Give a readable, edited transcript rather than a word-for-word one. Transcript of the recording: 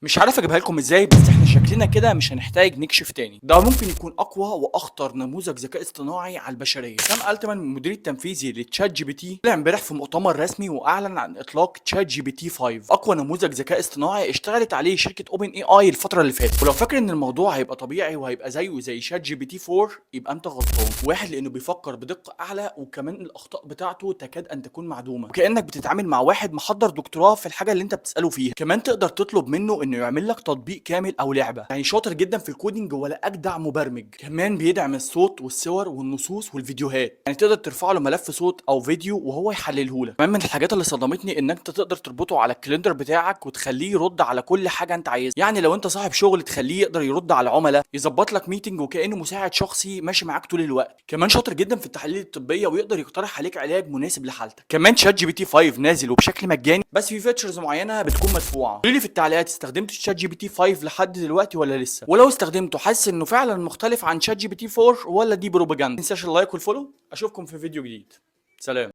مش عارف اجيبها لكم ازاي، بس احنا شكلنا كده مش هنحتاج نكشف تاني. ده ممكن يكون اقوى واخطر نموذج ذكاء اصطناعي على البشريه. سام التمان المدير التنفيذي لتشات جي بي تي طلع امبارح في مؤتمر رسمي واعلن عن اطلاق تشات جي بي تي 5، اقوى نموذج ذكاء اصطناعي اشتغلت عليه شركه اوبن اي اي الفتره اللي فاتت. ولو فاكر ان الموضوع هيبقى طبيعي وهيبقى زيه زي شات جي بي تي 4 يبقى انت غلطان. واحد، لانه بيفكر بدقه اعلى، وكمان الاخطاء بتاعته تكاد ان تكون معدومه، وكانك بتتعامل مع واحد محضر دكتوراه في الحاجه اللي انت بتساله فيها. كمان تقدر تطلب منه انه يعمل لك تطبيق كامل او لعبه، يعني شاطر جدا في الكودينج ولا اجدع مبرمج. كمان بيدعم الصوت والصور والنصوص والفيديوهات، يعني تقدر ترفع له ملف صوت او فيديو وهو يحلله لك. كمان من الحاجات اللي صدمتني انك انت تقدر تربطه على الكالندر بتاعك وتخليه يرد على كل حاجه انت عايزها. يعني لو انت صاحب شغل تخليه يقدر يرد على العملاء، يظبط لك ميتنج وكانه مساعد شخصي ماشي معاك طول الوقت. كمان شاطر جدا في التحاليل الطبيه ويقدر يقترح عليك علاج مناسب لحالتك. كمان شات جي بي تي 5 نازل وبشكل مجاني، بس في فيتشرز معينه بتكون مدفوعه. قولوا لي في التعليقات، استخدمت شات جي بي تي 5 لحد دلوقتي ولا لسه؟ ولو استخدمته حاسس انه فعلا مختلف عن شات جي بي تي 4 ولا دي بروباجندا؟ ما تنساش اللايك والفولو. اشوفكم في فيديو جديد. سلام.